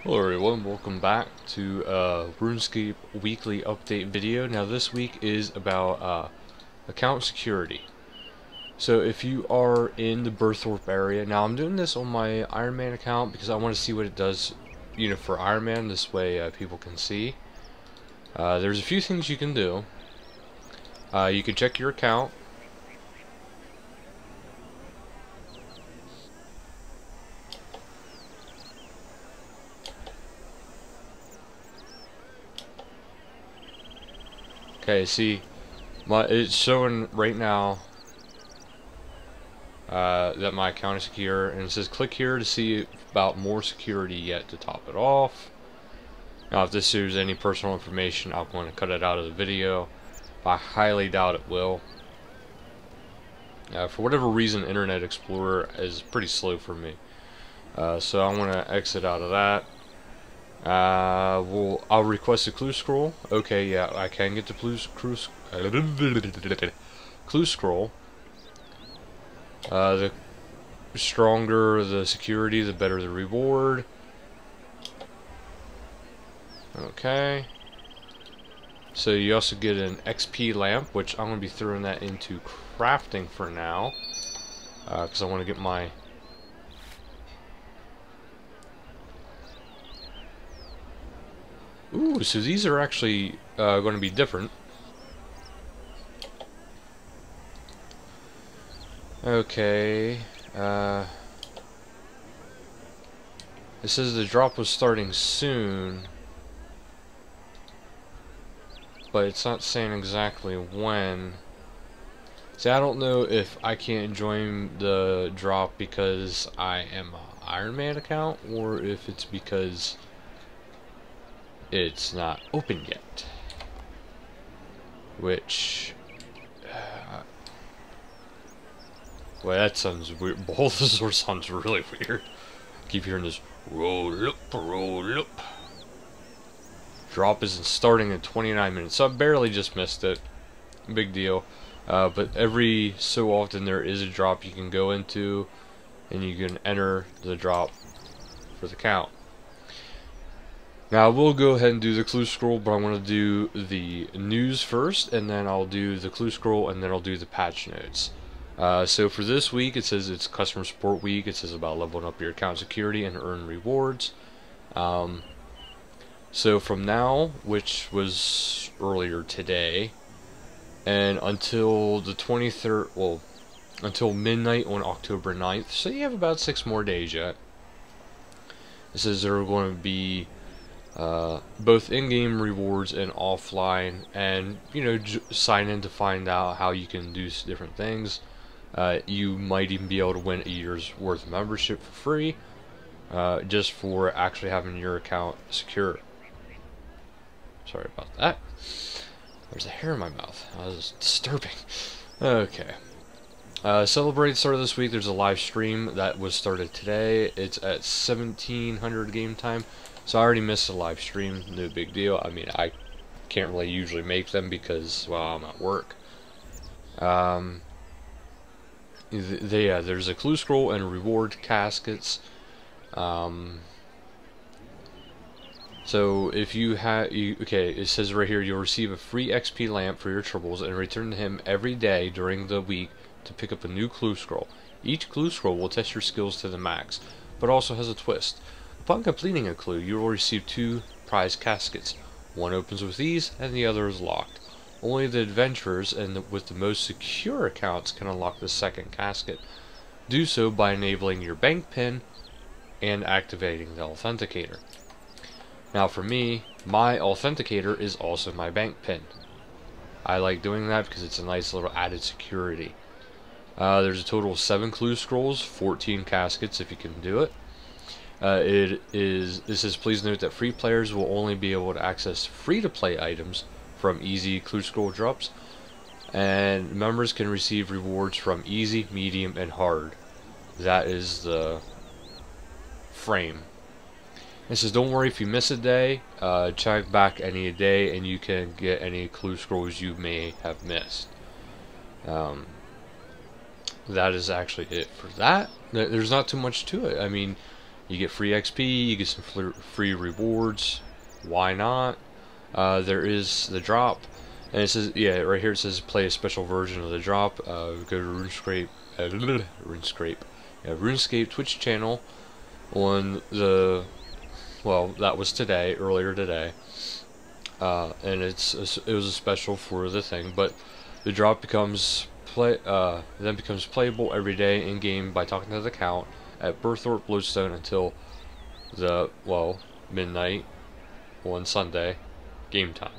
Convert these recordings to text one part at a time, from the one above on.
Hello everyone, welcome back to RuneScape weekly update video. Now this week is about account security. So if you are in the Burthorpe area, now I'm doing this on my Iron Man account because I want to see what it does, for Iron Man. This way people can see. There's a few things you can do. You can check your account. Okay, see, it's showing right now that my account is secure, and it says click here to see about more security yet to top it off. Now if this shows any personal information, I'm going to cut it out of the video, but I highly doubt it will. For whatever reason, Internet Explorer is pretty slow for me, so I'm going to exit out of that. I'll request a clue scroll. Okay, yeah, I can get the clue scroll. The stronger the security, the better the reward. Okay. So you also get an XP lamp, which I'm going to be throwing that into crafting for now. Because I want to get my... Ooh, so these are actually going to be different. Okay. It says the drop was starting soon, but it's not saying exactly when. See, I don't know if I can't join the drop because I am an Iron Man account, or if it's because it's not open yet. Which... well, that sounds weird. Both of those sounds really weird. I keep hearing this roll up, roll up. Drop isn't starting in 29 minutes, so I barely just missed it. Big deal. But every so often there is a drop you can go into, and you can enter the drop for the count. Now we'll go ahead and do the clue scroll, but I'm going to do the news first, and then I'll do the clue scroll, and then I'll do the patch notes. So for this week, it says it's customer support week. It says about leveling up your account security and earn rewards. So from now, which was earlier today, and until the 23rd, well, until midnight on October 9th, so you have about 6 more days yet. It says there are going to be both in-game rewards and offline, and sign in to find out how you can do different things. You might even be able to win a year's worth of membership for free, just for actually having your account secure. Sorry about that. There's a hair in my mouth. That was disturbing. Okay. Celebrate the start of this week. There's a live stream that was started today. It's at 1700 game time. So I already missed a live stream. No big deal. I mean, I can't really usually make them because, well, I'm at work. There's a clue scroll and reward caskets. So if you have, okay, it says right here, you'll receive a free XP lamp for your troubles and return to him every day during the week to pick up a new clue scroll. Each clue scroll will test your skills to the max, but also has a twist. Upon completing a clue, you will receive 2 prize caskets. One opens with ease, and the other is locked. Only the adventurers with the most secure accounts can unlock the second casket. Do so by enabling your bank PIN and activating the authenticator. Now for me, my authenticator is also my bank PIN. I like doing that because it's a nice little added security. There's a total of 7 clue scrolls, 14 caskets if you can do it. This says please note that free players will only be able to access free-to-play items from easy clue scroll drops, and members can receive rewards from easy, medium, and hard. That is the frame. It says don't worry if you miss a day, check back any day and you can get any clue scrolls you may have missed. That is actually it for that. There's not too much to it. I mean, You get free XP, you get some free rewards. Why not? There is the drop, and it says, yeah, right here it says play a special version of the drop. Go to RuneScape Twitch channel on the, well, that was today, earlier today, and it was a special for the thing, but the drop becomes playable every day in game by talking to the account at Burthorpe Bluestone until the, well, midnight on Sunday game time.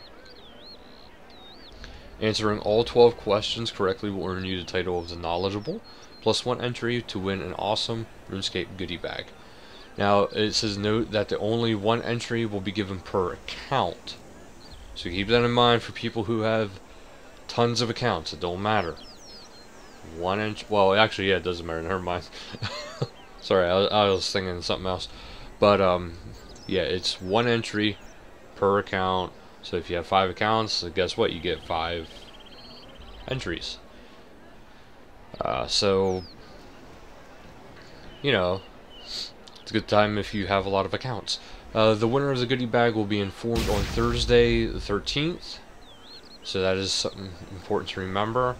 Answering all 12 questions correctly will earn you the title of the Knowledgeable, plus 1 entry to win an awesome RuneScape goodie bag. Now, it says note that the only 1 entry will be given per account. So keep that in mind for people who have tons of accounts. It don't matter. 1 entry, well, actually, yeah, it doesn't matter. Never mind. Sorry, I was thinking something else. But, yeah, it's 1 entry per account. So if you have 5 accounts, guess what? You get 5 entries. So, you know, it's a good time if you have a lot of accounts. The winner of the goodie bag will be informed on Thursday the 13th. So that is something important to remember.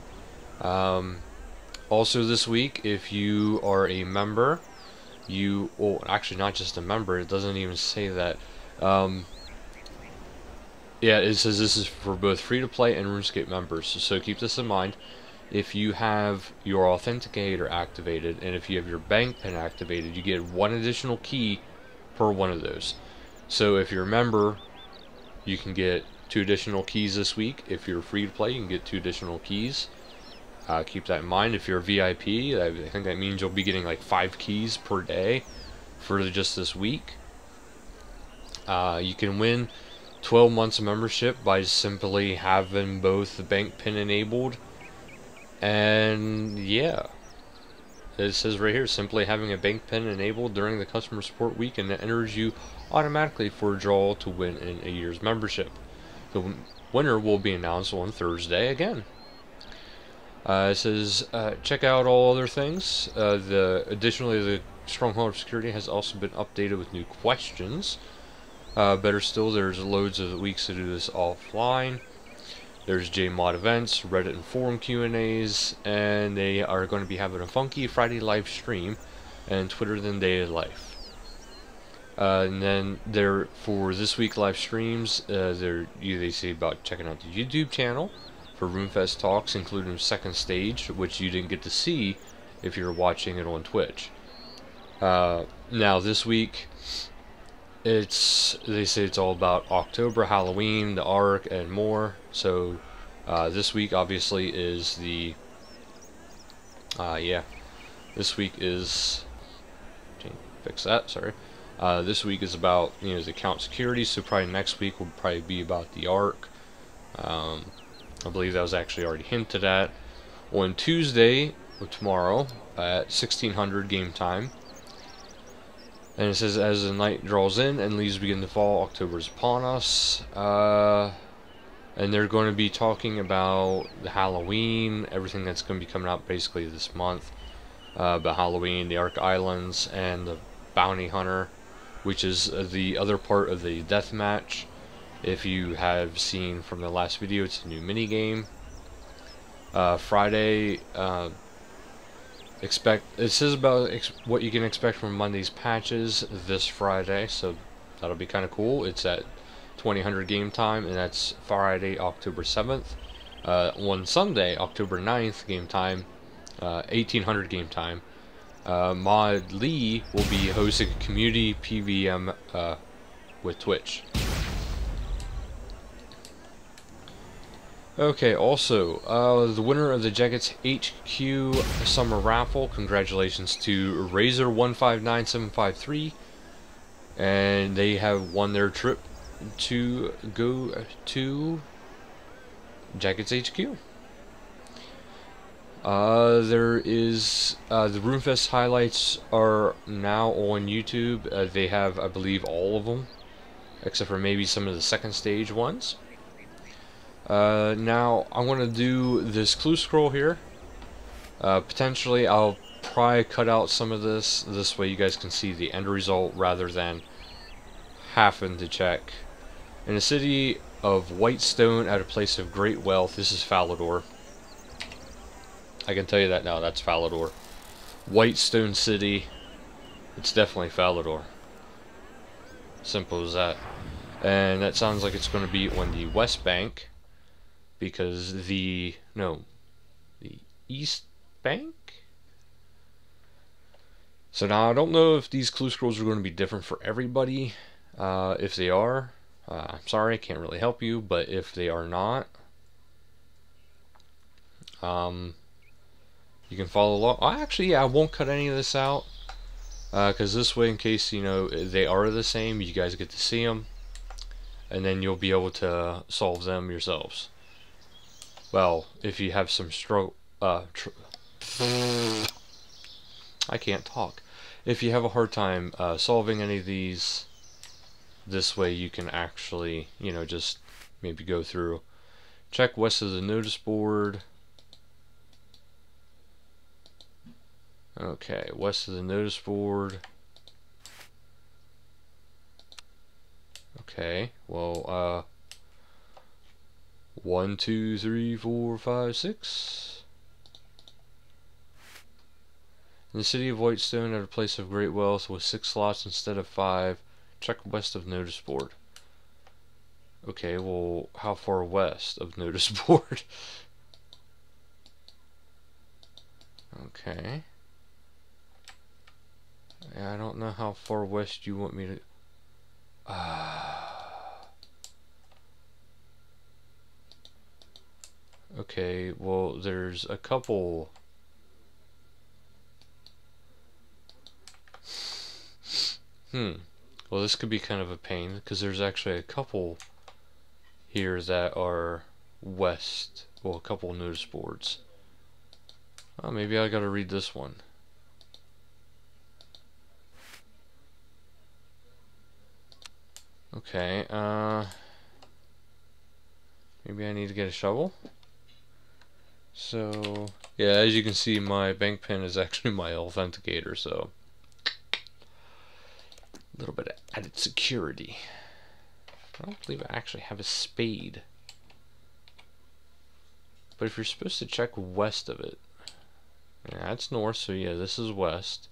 Also this week, if you are a member, well, actually not just a member, it doesn't even say that. Yeah, it says this is for both free-to-play and RuneScape members, so keep this in mind. If you have your Authenticator activated, and if you have your bank pin activated, you get 1 additional key per one of those. So if you're a member, you can get 2 additional keys this week. If you're free-to-play, you can get 2 additional keys. Keep that in mind. If you're a VIP, I think that means you'll be getting like 5 keys per day for just this week. You can win 12 months of membership by simply having both the bank pin enabled, and yeah, it says right here, simply having a bank pin enabled during the customer support week, and it enters you automatically for a draw to win in a year's membership. The winner will be announced on Thursday again. It says check out all other things. Additionally, the Stronghold of Security has also been updated with new questions. Better still, there's loads of weeks to do this offline. There's JMod events, Reddit and forum Q&As, and they are going to be having a funky Friday live stream, and Twitter Then Daily Life. And then for this week live streams, they say about checking out the YouTube channel for RuneFest talks, including second stage, which you didn't get to see if you're watching it on Twitch. Now this week, they say it's all about October, Halloween, the Ark, and more. So this week obviously is the this week is, fix that, sorry. This week is about, the account security, so probably next week will probably be about the Ark. I believe that was actually already hinted at. On Tuesday, or tomorrow, at 1600 game time. And it says, as the night draws in and leaves begin to fall, October is upon us. And they're going to be talking about the Halloween, everything that's going to be coming out basically this month. About Halloween, the Ark Islands, and the Bounty Hunter, which is the other part of the deathmatch. If you have seen from the last video, it's a new minigame. Friday, it says about what you can expect from Monday's patches this Friday, so that'll be kind of cool. It's at 2000 game time, and that's Friday, October 7th. On Sunday, October 9th game time, 1800 game time, Mod Lee will be hosting a community PVM with Twitch. Okay, also, the winner of the Jagex HQ Summer Raffle, congratulations to Razor159753, and they have won their trip to go to Jagex HQ. There is, the RuneFest highlights are now on YouTube. They have, I believe, all of them, except for maybe some of the second stage ones. Now, I'm going to do this clue scroll here. Potentially, I'll probably cut out some of this. This way you guys can see the end result rather than having to check. In the city of Whitestone, at a place of great wealth, this is Falador. I can tell you that now, that's Falador. Whitestone City, it's definitely Falador. Simple as that. And that sounds like it's going to be on the West Bank, because the East Bank? So now I don't know if these clue scrolls are going to be different for everybody. If they are, I'm sorry, I can't really help you, but if they are not, you can follow along. Actually, yeah, I won't cut any of this out, because this way, in case, you know, they are the same, you guys get to see them, and then you'll be able to solve them yourselves. Well, if you have some I can't talk. If you have a hard time solving any of these, this way you can actually, you know, just maybe go through. Check west of the notice board. Okay, west of the notice board. Okay, well, 1, 2, 3, 4, 5, 6. In the city of Whitestone, at a place of great wealth, with 6 slots instead of 5. Check west of notice board. Okay, well, how far west of notice board? Okay. I don't know how far west you want me to... Okay, well, there's a couple... Well, this could be kind of a pain, because there's actually a couple here that are west. Well, a couple notice boards. Oh, maybe I gotta read this one. Okay, maybe I need to get a shovel. So, yeah, as you can see, my bank pin is actually my authenticator, so a little bit of added security. I don't believe I actually have a spade. But if you're supposed to check west of it, yeah, that's north, so yeah, this is west.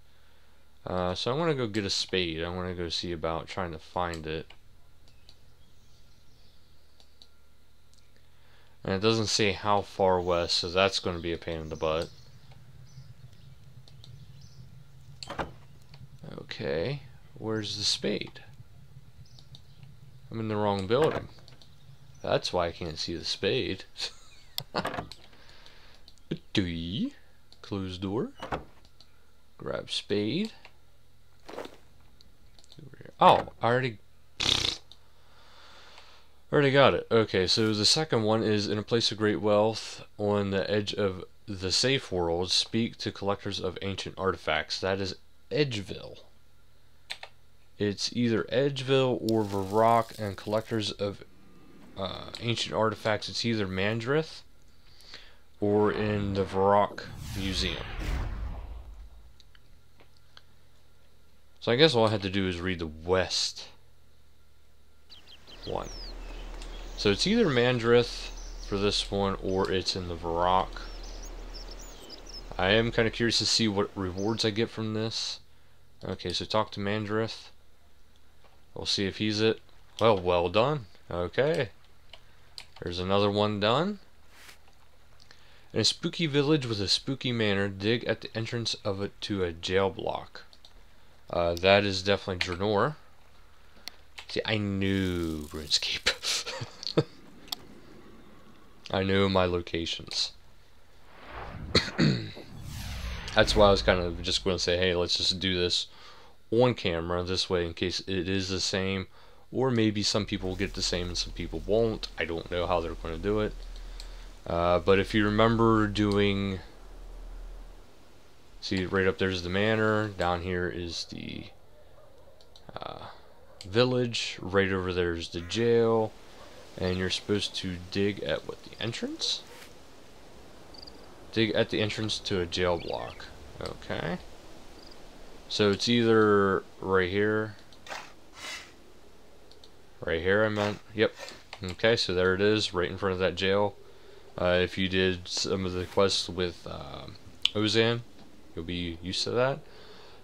So I want to go get a spade. I want to go see about trying to find it. And it doesn't say how far west, so that's going to be a pain in the butt. Okay, where's the spade? I'm in the wrong building. That's why I can't see the spade. Close door. Grab spade. Oh, I already got it. Okay, so the second one is in a place of great wealth on the edge of the safe world. Speak to collectors of ancient artifacts. That is Edgeville. It's either Edgeville or Varrock, and collectors of ancient artifacts. It's either Mandrith or in the Varrock Museum. So I guess all I had to do is read the west one. So it's either Mandrith for this one, or it's in the Varrock. I am kind of curious to see what rewards I get from this. Okay, so talk to Mandrith. We'll see if he's it. Well done. Okay. There's another one done. In a spooky village with a spooky manor, dig at the entrance of it to a jail block. That is definitely Draenor. See, I knew RuneScape. I knew my locations. That's why I was kind of just going to say, hey, let's just do this on camera this way in case it is the same, or maybe some people will get the same and some people won't. I don't know how they're going to do it. But if you remember doing, see right up there's the manor, down here is the village, right over there's the jail, and you're supposed to dig at what, the entrance? Dig at the entrance to a jail block. Okay. So it's either right here. Right here, I meant. Yep. Okay, so there it is, right in front of that jail. If you did some of the quests with Ozan, you'll be used to that.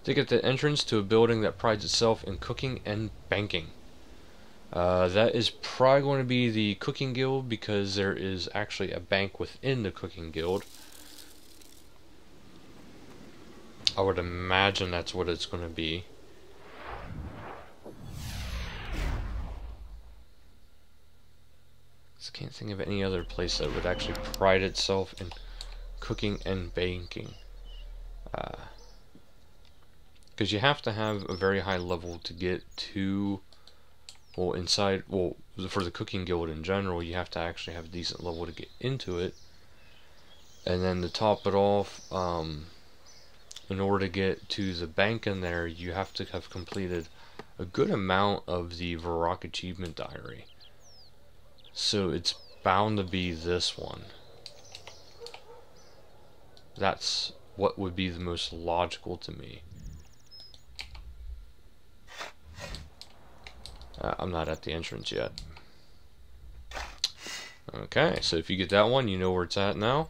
Dig at the entrance to a building that prides itself in cooking and banking. That is probably going to be the cooking guild, because there is actually a bank within the cooking guild. I would imagine that's what it's going to be. I can't think of any other place that would actually pride itself in cooking and baking. Because you have to have a very high level to get to, well, inside, well, for the cooking guild in general, you have to actually have a decent level to get into it. And then to top it off, in order to get to the bank in there, you have to have completed a good amount of the Varrock Achievement Diary. So it's bound to be this one. That's what would be the most logical to me. I'm not at the entrance yet. Okay, so if you get that one, you know where it's at now.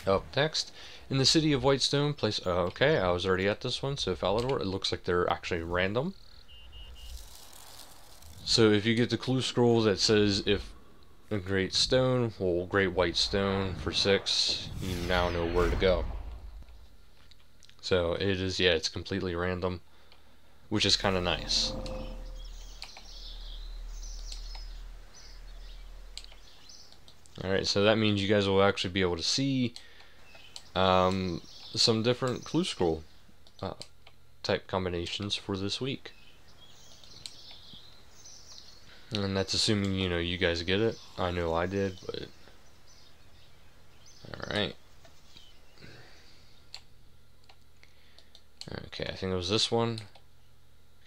Up next, in the city of Whitestone, place. Okay, I was already at this one. So Falador, it looks like they're actually random. So if you get the clue scroll that says if a great stone, well, great white stone for 6, you now know where to go. So it is, yeah, it's completely random, which is kind of nice. Alright, so that means you guys will actually be able to see some different clue scroll type combinations for this week. And that's assuming, you know, you guys get it. I know I did, but... Alright. Okay, I think it was this one.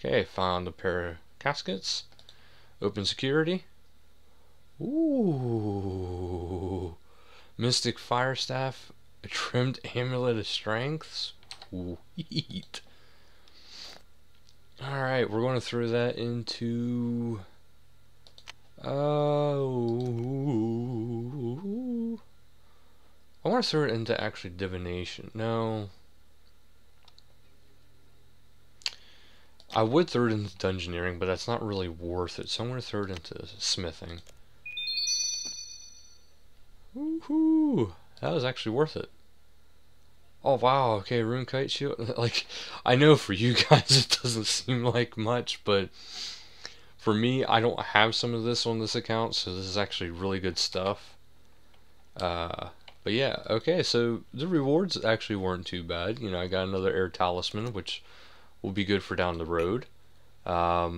Okay, found a pair of caskets. Open security. Ooh. Mystic Fire Staff. A trimmed Amulet of Strength. Sweet. Alright, we're going to throw that into... Oh, I want to throw it into actually divination. No, I would throw it into dungeoneering, but that's not really worth it. So I'm going to throw it into smithing. Woohoo! That was actually worth it. Oh wow! Okay, rune kite shield. Like, I know for you guys it doesn't seem like much, but for me, I don't have some of this on this account, so this is actually really good stuff. But yeah, okay, so the rewards actually weren't too bad. You know, I got another Air Talisman, which will be good for down the road. I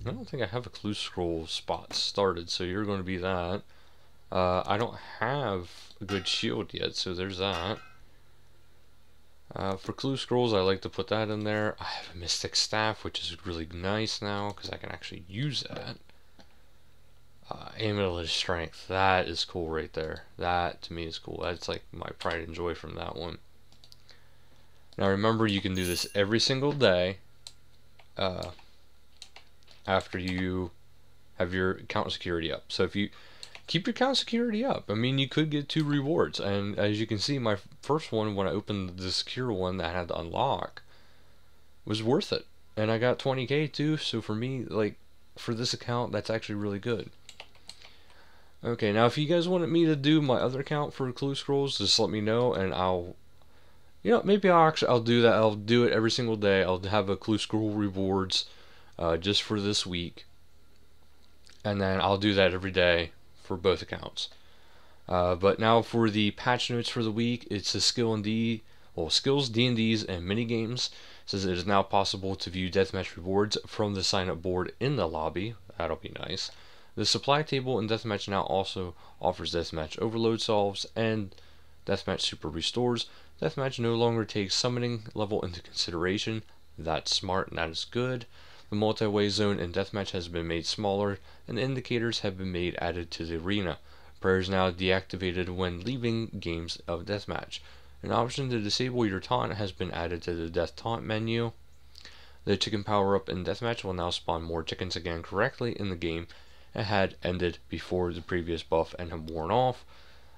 don't think I have a clue scroll spot started, so you're going to be that. I don't have a good shield yet, so there's that. For clue scrolls, I like to put that in there. I have a Mystic Staff, which is really nice now, because I can actually use that. Amulet of Strength, that is cool right there. That, to me, is cool. That's like my pride and joy from that one. Now remember, you can do this every single day after you have your account security up. So if you keep your account security up, I mean, you could get 2 rewards. And as you can see, my first one, when I opened the secure one that I had to unlock, was worth it. And I got 20k too, so for me, like, for this account, that's actually really good. Okay, now if you guys wanted me to do my other account for clue scrolls, just let me know, and I'll, you know, maybe I'll do that. I'll do it every single day. I'll have a clue scroll rewards just for this week, and then I'll do that every day for both accounts. But now for the patch notes for the week, it's a skills, D&Ds, and minigames. It says it is now possible to view deathmatch rewards from the sign-up board in the lobby. That'll be nice. The supply table in Deathmatch now also offers Deathmatch Overload solves and Deathmatch Super Restores. Deathmatch no longer takes summoning level into consideration. That's smart and that is good. The multi-way zone in Deathmatch has been made smaller, and indicators have been added to the arena. Prayer is now deactivated when leaving games of Deathmatch. An option to disable your taunt has been added to the Death Taunt menu. The chicken power-up in Deathmatch will now spawn more chickens again correctly in the game. It had ended before the previous buff and had worn off.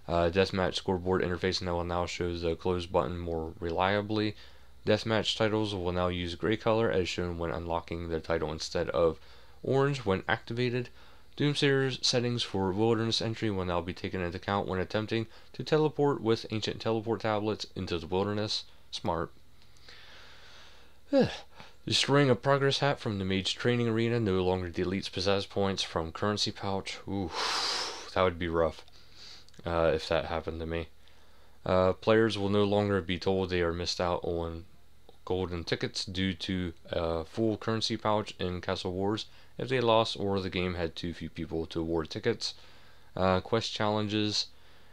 Deathmatch scoreboard interface will now show the close button more reliably. Deathmatch titles will now use gray color as shown when unlocking the title instead of orange when activated. Doomsayer's settings for wilderness entry will now be taken into account when attempting to teleport with ancient teleport tablets into the wilderness. Smart. Destroying a progress hat from the mage training arena no longer deletes possess points from currency pouch. Ooh, that would be rough if that happened to me. Players will no longer be told they are missed out on golden tickets due to a full currency pouch in Castle Wars if they lost or the game had too few people to award tickets. Quest challenges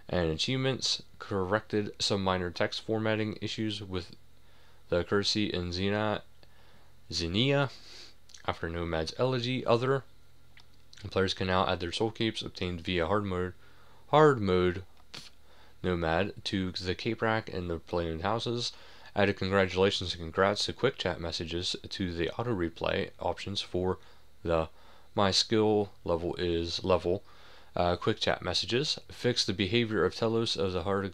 and achievements corrected some minor text formatting issues with the currency in Xenia after Nomad's Elegy. Other players can now add their soul capes obtained via hard mode Nomad to the cape rack in the playing houses. Added congratulations and congrats to quick chat messages to the auto replay options for the my skill level is level quick chat messages. Fixed the behavior of Telos of the Heart of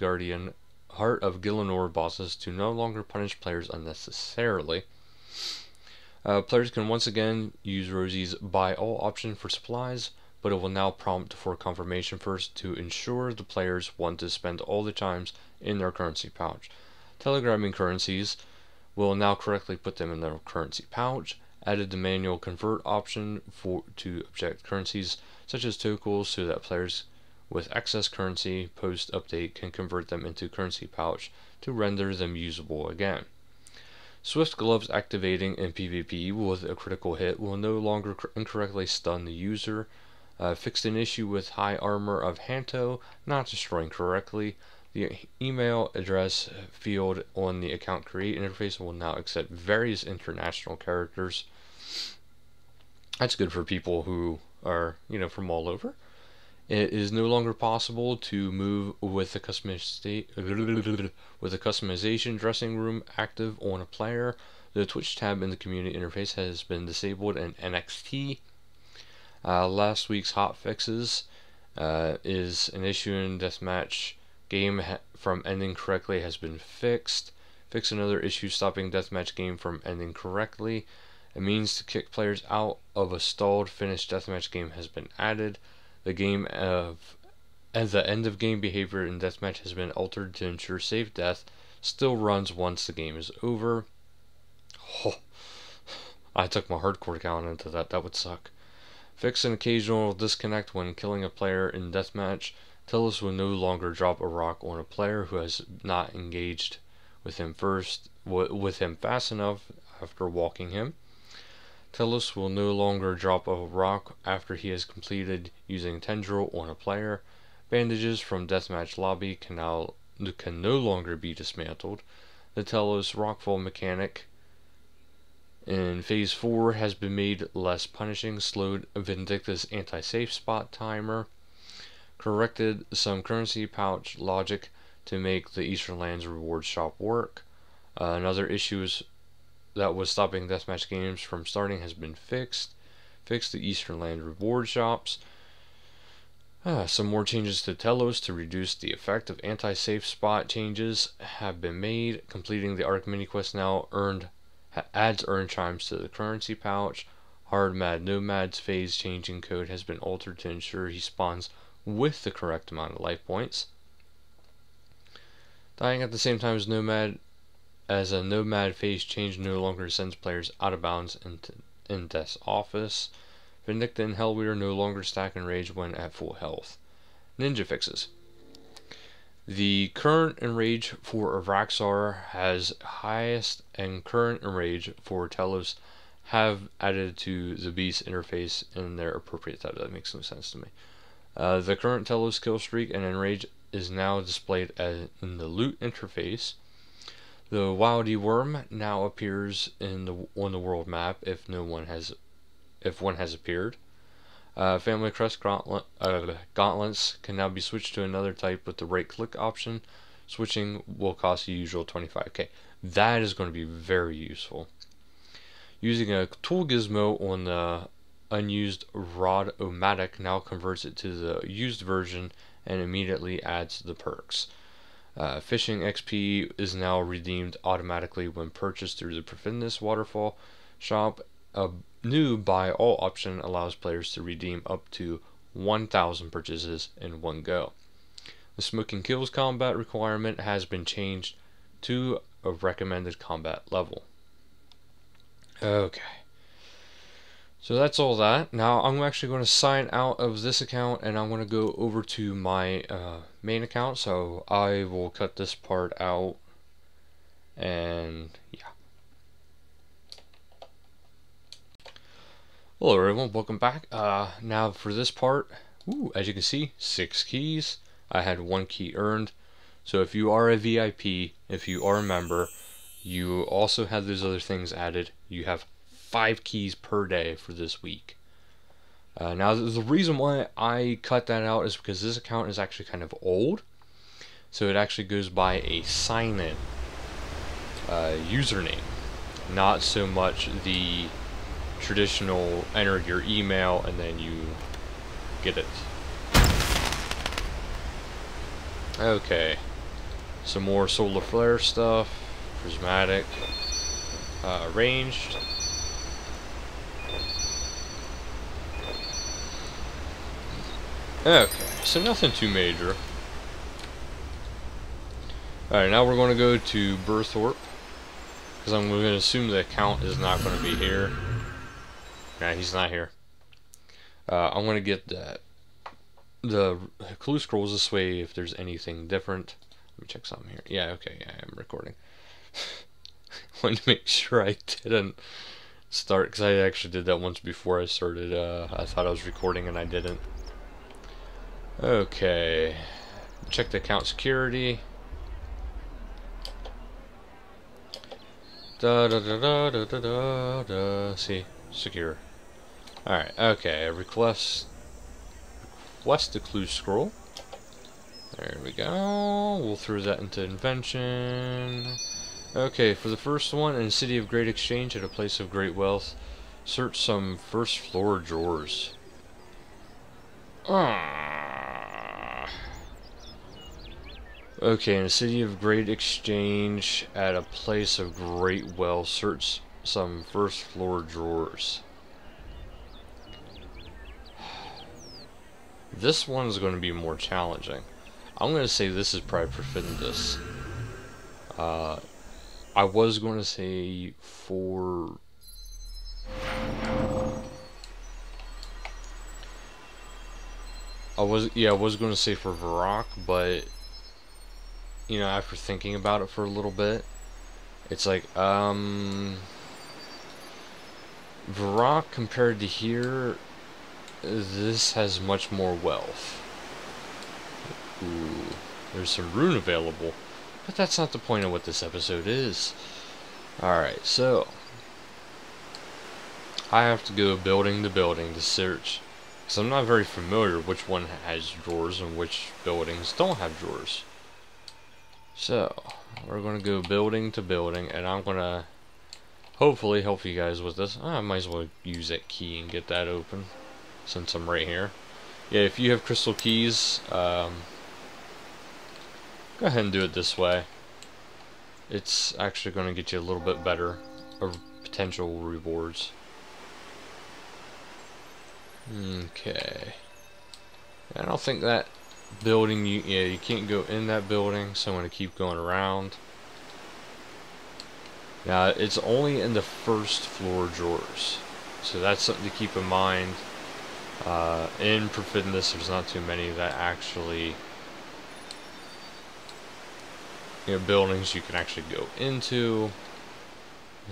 Gielinor bosses to no longer punish players unnecessarily. Players can once again use Rosie's buy all option for supplies, but it will now prompt for confirmation first to ensure the players want to spend all the chimes in their currency pouch. Telegramming currencies will now correctly put them in their currency pouch. Added the manual convert option to object currencies such as tokens so that players with excess currency post update can convert them into currency pouch to render them usable again. Swift gloves activating in PvP with a critical hit will no longer incorrectly stun the user. Fixed an issue with high armor of Hanto not destroying correctly. The email address field on the account create interface will now accept various international characters. That's good for people who are, from all over. It is no longer possible to move with the customization dressing room active on a player. The Twitch tab in the community interface has been disabled in NXT. Last week's hotfixes is an issue in Deathmatch game from ending correctly has been fixed. Fix another issue stopping Deathmatch game from ending correctly. A means to kick players out of a stalled finished Deathmatch game has been added. The end of game behavior in Deathmatch has been altered to ensure safe death still runs once the game is over. Oh, I took my hardcore account into that. That would suck. Fix an occasional disconnect when killing a player in Deathmatch. Telos will no longer drop a rock on a player who has not engaged with him fast enough after walking him. Telos will no longer drop a rock after he has completed using Tendril on a player. Bandages from Deathmatch lobby can no longer be dismantled. The Telos rockfall mechanic in Phase 4 has been made less punishing. Slowed Vindicta's anti-safe spot timer. Corrected some currency pouch logic to make the Eastern Lands reward shop work. Another issue that was stopping Deathmatch games from starting has been fixed. Fixed the Eastern Land reward shops. Some more changes to Telos to reduce the effect of anti-safe spot changes have been made. Completing the Arc mini quest now adds earn chimes to the currency pouch. Hard Mad Nomad's phase changing code has been altered to ensure he spawns with the correct amount of life points. Dying at the same time as a Nomad phase change no longer sends players out of bounds in Death's office. Vindicta and Hellweir no longer stack Enrage when at full health. Ninja fixes. The current Enrage for Avraxar has highest, and current Enrage for Telos have added to the Beast interface in their appropriate tab. That makes no sense to me. The current Telos kill streak and Enrage is now displayed in the loot interface. The Wildy Worm now appears on the world map if one has appeared. Family Crest gauntlets can now be switched to another type with the right click option. Switching will cost the usual 25k. That is going to be very useful. Using a tool gizmo on the unused Rod-O-Matic now converts it to the used version and immediately adds the perks. Fishing XP is now redeemed automatically when purchased through the Perfidness waterfall shop. A new buy all option allows players to redeem up to 1,000 purchases in one go. The smoking kills combat requirement has been changed to a recommended combat level. Okay. So that's all that. Now I'm actually going to sign out of this account and I'm going to go over to my main account. So I will cut this part out and yeah. Hello everyone, welcome back. Now for this part, as you can see, 6 keys. I had 1 key earned. So if you are a VIP, if you are a member, you also have those other things added. You have 5 keys per day for this week. Now the reason why I cut that out is because this account is actually kind of old. So it actually goes by a sign-in username, not so much the traditional enter your email and then you get it. Okay, some more solar flare stuff, prismatic, ranged. Okay, so nothing too major. Alright, now we're going to go to Burthorpe, because I'm going to assume the account is not going to be here. Nah, he's not here. I'm going to get the clue scrolls this way if there's anything different. Let me check something here. Yeah, okay, yeah, I'm recording. Wanted to make sure I didn't start, because I actually did that once before I started. I thought I was recording and I didn't. Okay, check the account security. See, secure. Alright, okay, request the clue scroll. There we go. We'll throw that into invention. Okay, for the first one, in City of Great Exchange at a place of great wealth, search some first floor drawers. Okay, in a City of Great Exchange at a place of great wealth, search some first floor drawers. This one's going to be more challenging. I'm going to say this is probably Perfidness. I was going to say for... I was going to say for Varrock, but you know, after thinking about it for a little bit, it's like Varrock compared to here, this has much more wealth. Ooh, there's some rune available, but that's not the point of what this episode is. Alright, so I have to go building to building to search, because I'm not very familiar which one has drawers and which buildings don't have drawers. So we're going to go building to building, and I'm going to hopefully help you guys with this. I might as well use that key and get that open since I'm right here. Yeah, if you have crystal keys, go ahead and do it this way. It's actually going to get you a little bit better of potential rewards. Okay. I don't think that building, you can't go in that building, so I'm going to keep going around. Now, it's only in the first floor drawers, so that's something to keep in mind. In Perfidness, there's not too many that actually, buildings you can actually go into,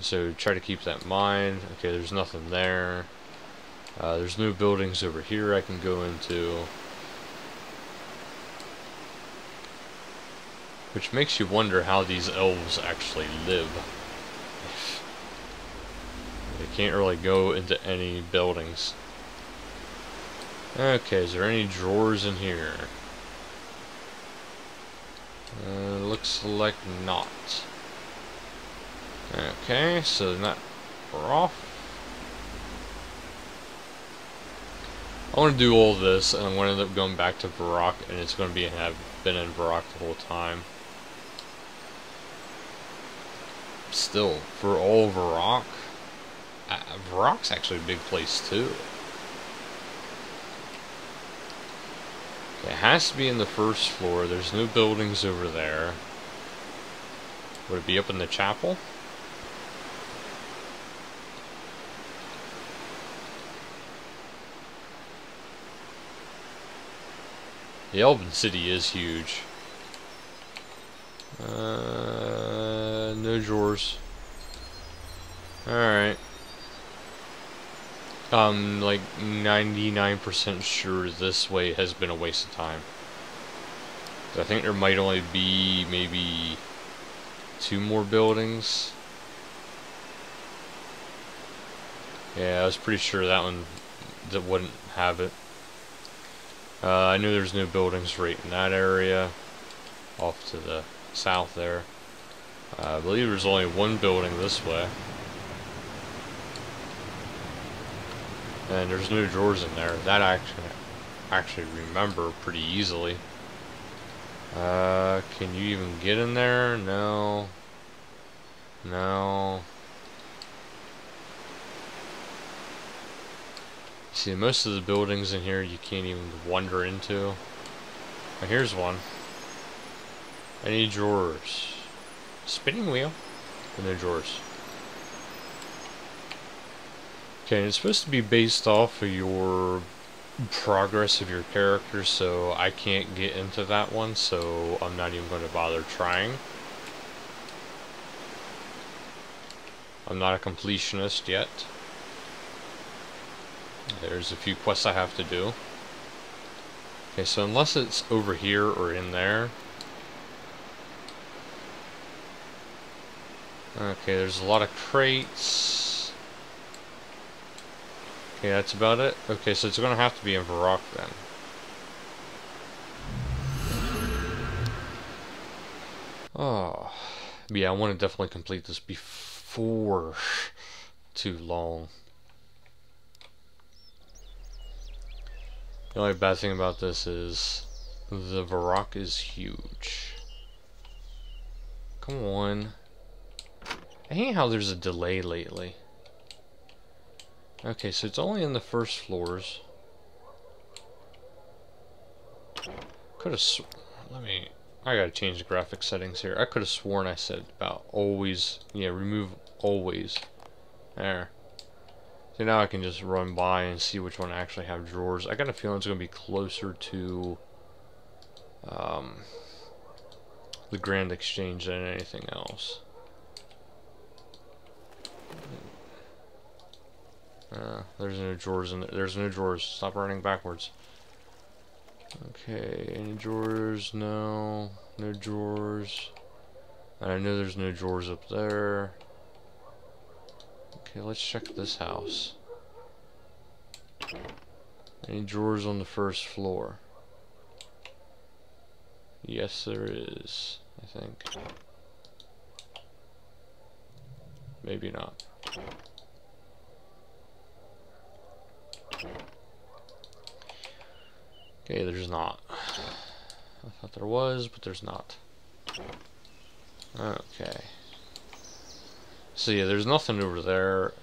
so try to keep that in mind. Okay, there's nothing there. There's no buildings over here I can go into, which makes you wonder how these elves actually live. They can't really go into any buildings. Okay, is there any drawers in here? Looks like not. Okay, so that we're off. I want to do all this, and I'm going to end up going back to Varrock, and it's going to be have been in Varrock the whole time. Still, for all Varrock, Varrock's actually a big place too. It has to be in the first floor. There's no buildings over there. Would it be up in the chapel? The Elven City is huge. No drawers. Alright. I'm like 99% sure this way has been a waste of time. I think there might only be maybe 2 more buildings. Yeah, I was pretty sure that one that wouldn't have it. I knew there's no buildings right in that area, off to the south there. I believe there's only 1 building this way. And there's no drawers in there. That I actually remember pretty easily. Can you even get in there? No. No. See, most of the buildings in here you can't even wander into. Now, here's one. I need drawers. Spinning wheel? No drawers. Okay, and it's supposed to be based off of your progress of your character, so I can't get into that one, so I'm not even going to bother trying. I'm not a completionist yet. There's a few quests I have to do. Okay, so unless it's over here or in there. Okay, there's a lot of crates. Okay, that's about it. Okay, so it's gonna have to be in Varrock then. Oh, yeah, I want to definitely complete this before too long. The only bad thing about this is the Varrock is huge. Come on. I hate how there's a delay lately. Okay, so it's only in the first floors. Could have I gotta change the graphic settings here. I could have sworn I said about always. Yeah, remove always. There. So now I can just run by and see which one actually have drawers. I got a feeling it's gonna be closer to the Grand Exchange than anything else. There's no drawers in there. There's no drawers. Stop running backwards. Okay, any drawers? No. No drawers. I know there's no drawers up there. Okay, let's check this house. Any drawers on the first floor? Yes, there is, I think. Maybe not. Okay, there's not. I thought there was, but there's not. Okay. So yeah, there's nothing over there.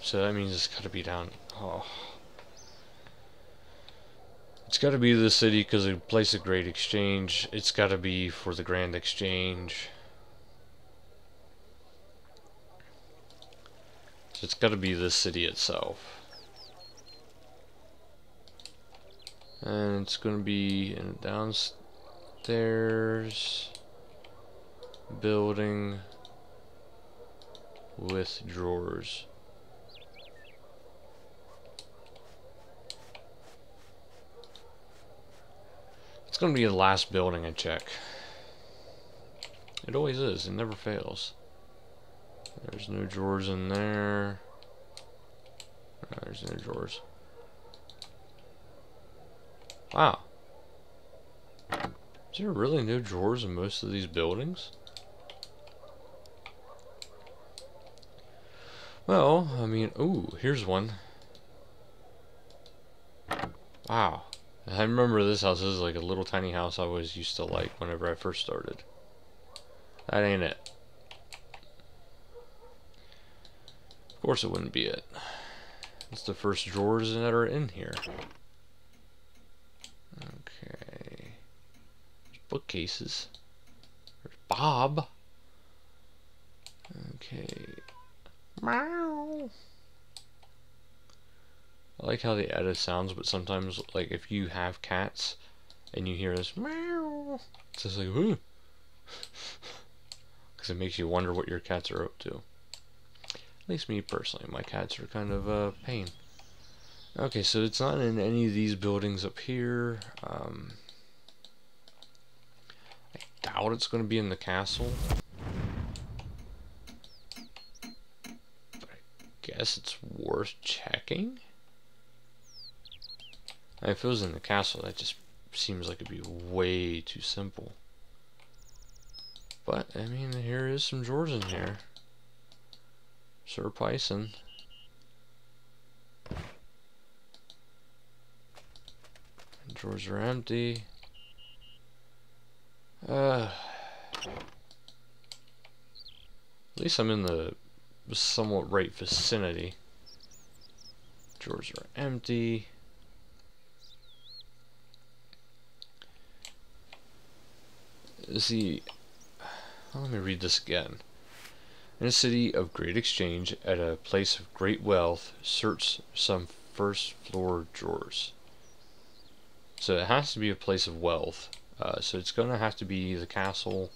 So that means it's gotta be down. Oh. It's gotta be the city because it plays a great exchange. It's gotta be for the Grand Exchange. So it's gotta be the city itself. And it's gonna be in a downstairs building with drawers. It's gonna be the last building I check. It always is, it never fails. There's no drawers in there. No, there's no drawers. Wow. Is there really no drawers in most of these buildings? Well, I mean, ooh, here's one. Wow. I remember this house. This is like a little tiny house I always used to like whenever I first started. That ain't it. Of course it wouldn't be it. It's the first drawers that are in here. Okay. There's bookcases. There's Bob. Okay. Meow. I like how they added sounds, but sometimes, like, if you have cats and you hear this meow, it's just like, ooh. Because it makes you wonder what your cats are up to. At least me personally, my cats are kind of a pain. Okay, so it's not in any of these buildings up here. I doubt it's going to be in the castle. But I guess it's worth checking. If it was in the castle, that just seems like it'd be way too simple. But, I mean, here is some drawers in here. Sir Python. Drawers are empty. At least I'm in the somewhat right vicinity. Drawers are empty. See, let me read this again. In a city of great exchange, at a place of great wealth, search some first floor drawers. So it has to be a place of wealth. So it's going to have to be the castle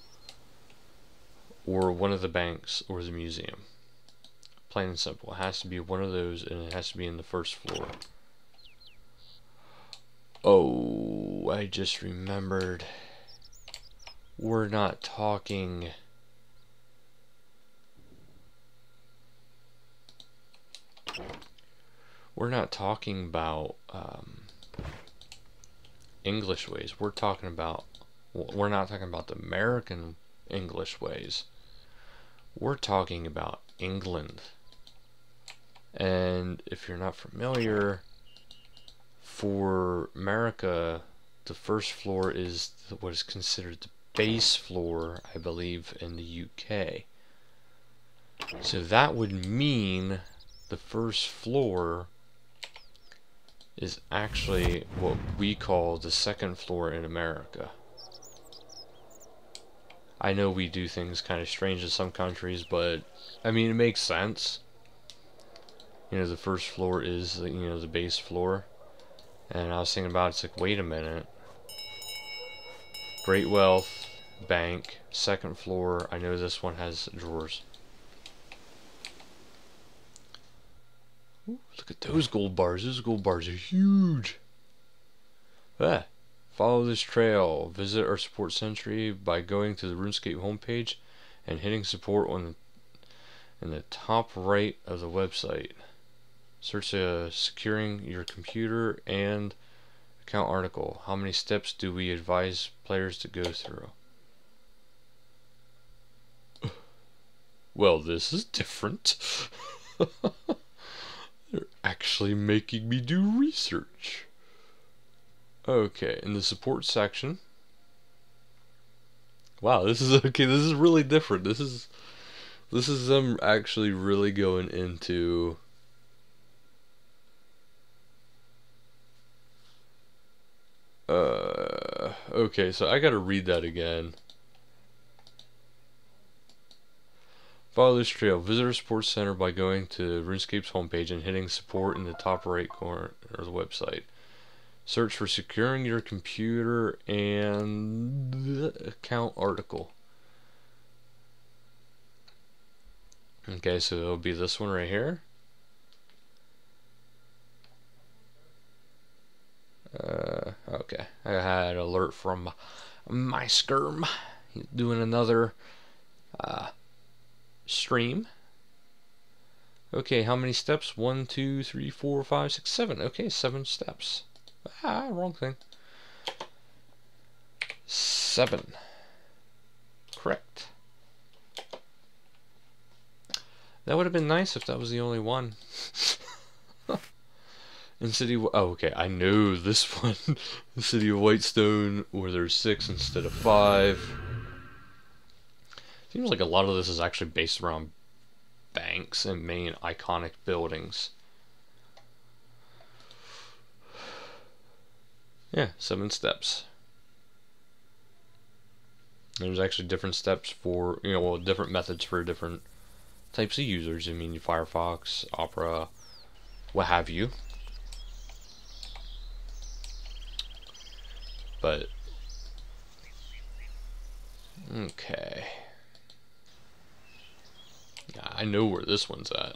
or one of the banks or the museum. Plain and simple. It has to be one of those, and it has to be in the first floor. Oh, I just remembered. We're not talking... We're not talking about English ways. We're talking about... We're not talking about the American English ways. We're talking about England. And if you're not familiar, for America, the first floor is what is considered the base floor, I believe, in the UK. So that would mean the first floor is actually what we call the second floor in America. I know we do things kind of strange in some countries, but I mean, it makes sense. You know, the first floor is, you know, the base floor. And I was thinking about it, it's like, wait a minute. Great Wealth, Bank, second floor. I know this one has drawers. Ooh, look at those gold bars. Those gold bars are huge. Ah, follow this trail. Visit our support century by going to the RuneScape homepage and hitting support on in the top right of the website. Search securing your computer and account article. How many steps do we advise players to go through? Well, this is different. They're actually making me do research. Okay, in the support section. Wow, this is okay. This is really different. This is them actually really going into okay, so I gotta read that again. Follow this trail. Visit our support center by going to RuneScape's homepage and hitting support in the top right corner of the website. Search for securing your computer and the account article. Okay, so it'll be this one right here. Okay, I had an alert from my skirm. He's doing another stream. Okay, how many steps? 1, 2, 3, 4, 5, 6, 7. Okay, 7 steps. Ah, wrong thing. 7. Correct. That would have been nice if that was the only one. In City of, oh, okay, I know this one. The City of Whitestone, where there's 6 instead of 5. Seems like a lot of this is actually based around banks and main iconic buildings. Yeah, 7 steps. There's actually different steps for, well, different methods for different types of users. I mean, Firefox, Opera, what have you. But, okay. Yeah, I know where this one's at.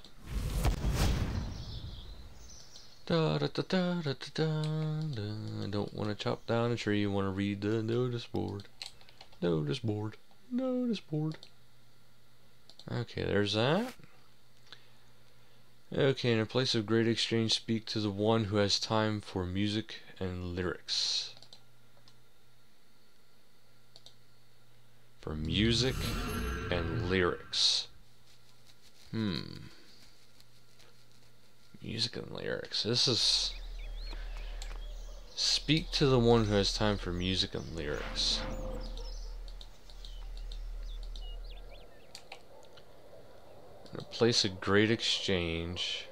Da, da, da, da, da, da, da. I don't want to chop down a tree. I want to read the notice board. Notice board. Notice board. Okay, there's that. Okay, in a place of great exchange, speak to the one who has time for music and lyrics. For music and lyrics. Music and lyrics. This is... Speak to the one who has time for music and lyrics. In a place of great exchange.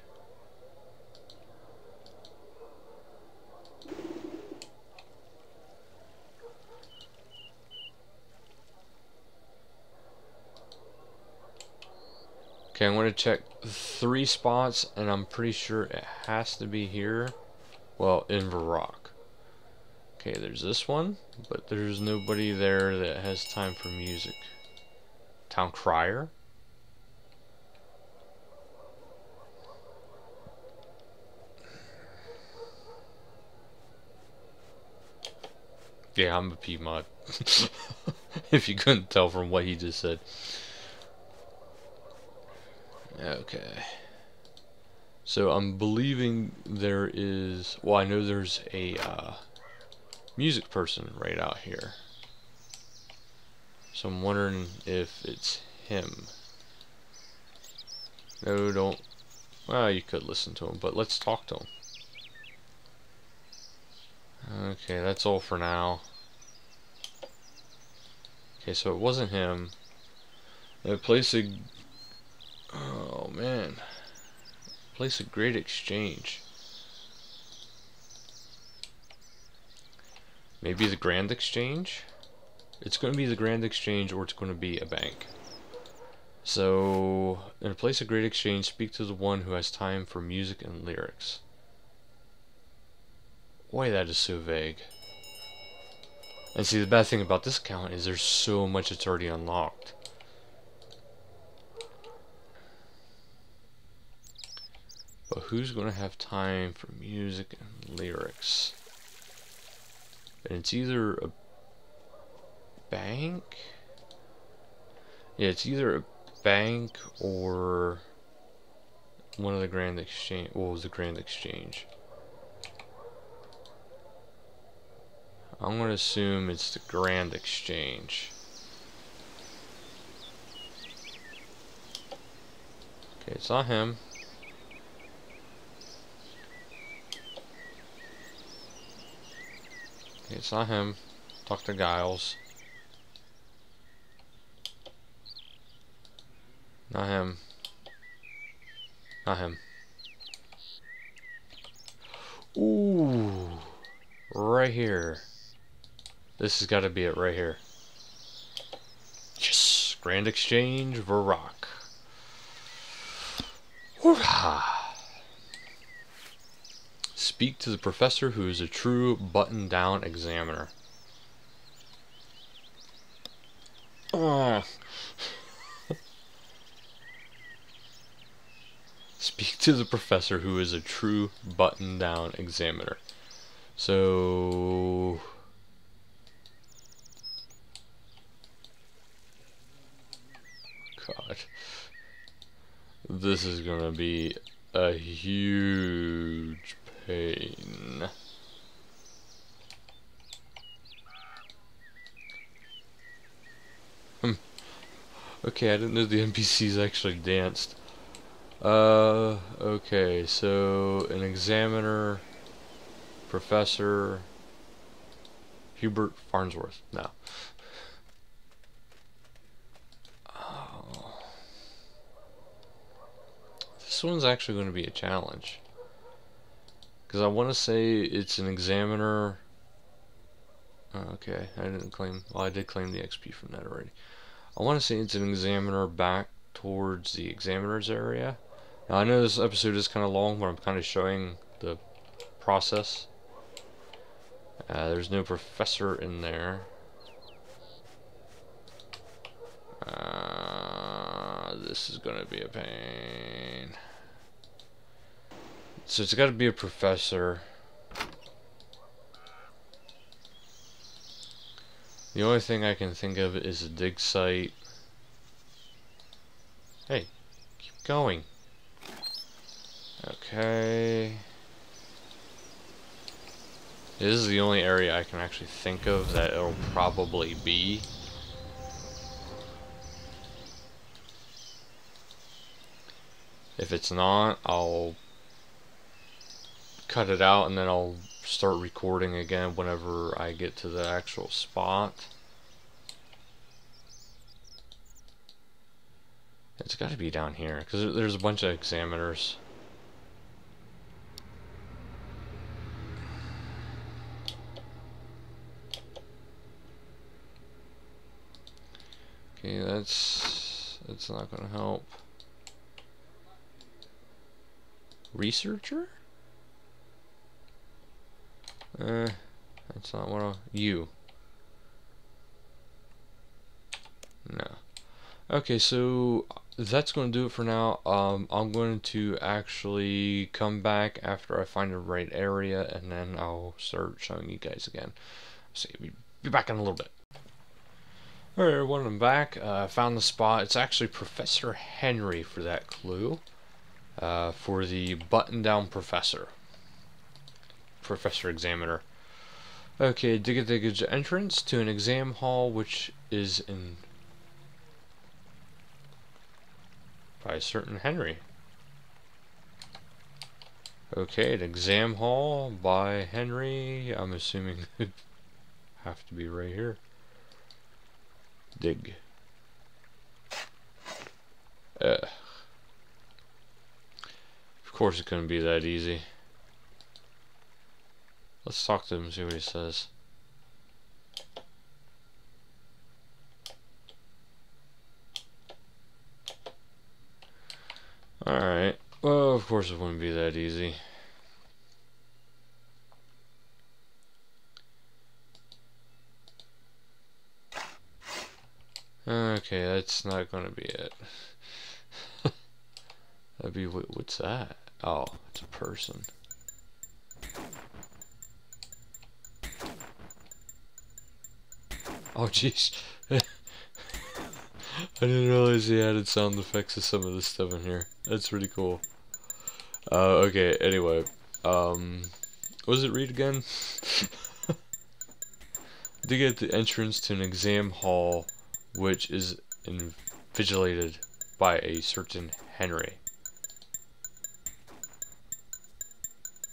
Okay, I'm going to check 3 spots, and I'm pretty sure it has to be here. Well, in Varrock. Okay, there's this one, but there's nobody there that has time for music. Town Crier? Yeah, I'm a P-mod. If you couldn't tell from what he just said. Okay. So I'm believing there is... Well, I know there's a music person right out here. So I'm wondering if it's him. No, don't... Well, you could listen to him, but let's talk to him. Okay, that's all for now. Okay, so it wasn't him. A place of... Oh, man. Place of great exchange. Maybe the Grand Exchange? It's going to be the Grand Exchange, or it's going to be a bank. So, in a place of great exchange, speak to the one who has time for music and lyrics. Boy, that is so vague. And see, the bad thing about this account is there's so much that's already unlocked. But who's going to have time for music and lyrics? And it's either a bank? Yeah, it's either a bank or one of the Grand Exchange. What was the Grand Exchange? I'm going to assume it's the Grand Exchange. Okay, it's not him. Okay, it's not him. Talk to Giles. Not him. Not him. Ooh. Right here. This has got to be it right here. Yes! Grand Exchange, Varrock. Hoorah! Speak to the professor who is a true button-down examiner. Speak to the professor who is a true button-down examiner. So... God. This is gonna be a huge pain. Okay, I didn't know the NPCs actually danced. Okay, so an examiner, Professor Hubert Farnsworth. No. Oh. This one's actually going to be a challenge. Because I want to say it's an examiner. Okay, I didn't claim. Well, I did claim the XP from that already. I want to say it's an examiner back towards the examiner's area. Now, I know this episode is kind of long, but I'm kind of showing the process. There's no professor in there. This is gonna be a pain. So it's got to be a professor. The only thing I can think of is a dig site. Hey, keep going. Okay. This is the only area I can actually think of that it'll probably be. If it's not, I'll cut it out and then I'll start recording again whenever I get to the actual spot. It's got to be down here because there's a bunch of examiners. Okay, that's not gonna help. Researcher? That's not what you. No. Okay, so that's going to do it for now. I'm going to actually come back after I find the right area, and then I'll start showing you guys again. So we'll be back in a little bit. Alright everyone, I'm back. I found the spot. It's actually Professor Henry for that clue. For the button-down professor. Professor Examiner. Okay, dig entrance to an exam hall, which is in by a certain Henry. Okay, an exam hall by Henry. I'm assuming it'd have to be right here. Dig. Of course it couldn't be that easy. Let's talk to him and see what he says. Alright. Well, of course it wouldn't be that easy. Okay, that's not gonna be it. That'd be, what's that? Oh, it's a person. Oh, jeez. I didn't realize he added sound effects to some of this stuff in here. That's pretty cool. Okay, anyway. What does it read again? To get the entrance to an exam hall, which is invigilated by a certain Henry.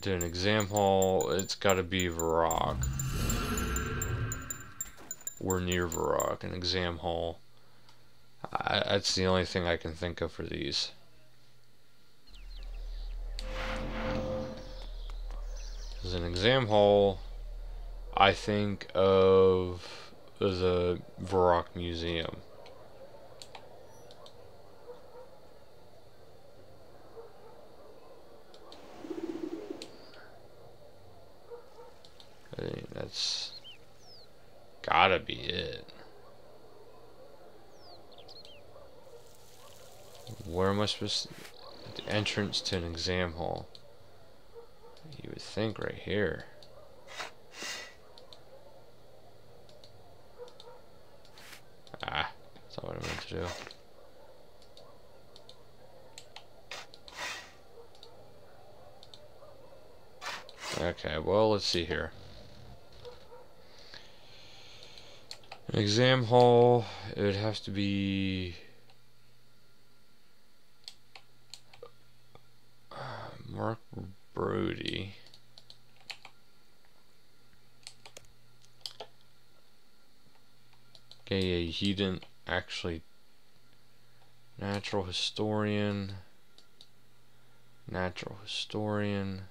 To an exam hall, it's gotta be Varrock. We're near Varrock, an exam hall. That's the only thing I can think of for these. As an exam hall, I think of the Varrock Museum. I think that's gotta be it. Where am I supposed to... The entrance to an exam hall. You would think right here. Ah, that's not what I meant to do. Okay, well, let's see here. An exam hall, it would have to be Brody. Okay, yeah, he didn't actually. Natural historian. Natural historian.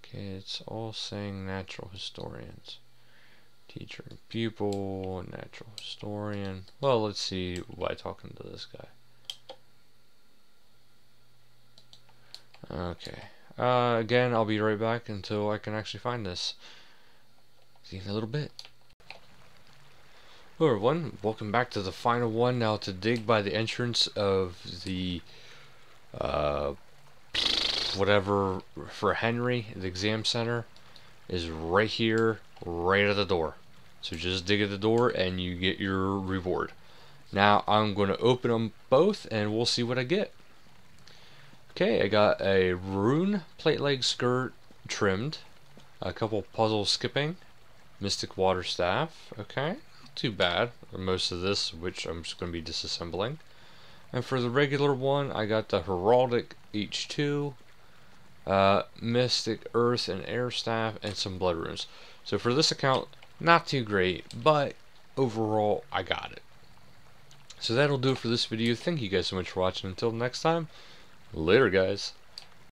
Okay, it's all saying natural historians. Teacher and pupil, natural historian. Well, let's see by talking to this guy. Okay. Again, I'll be right back until I can actually find this. See you in a little bit. Hello everyone, welcome back to the final one. Now to dig by the entrance of the whatever for Henry, the exam center is right here, right at the door. So just dig at the door and you get your reward. Now I'm going to open them both and we'll see what I get. Okay, I got a rune plate leg skirt trimmed, a couple puzzle skipping, mystic water staff. Okay, not too bad. Most of this, which I'm just going to be disassembling. And for the regular one, I got the heraldic H2, mystic earth and air staff, and some blood runes. So for this account, not too great, but overall I got it. So that'll do it for this video. Thank you guys so much for watching. Until next time, later guys.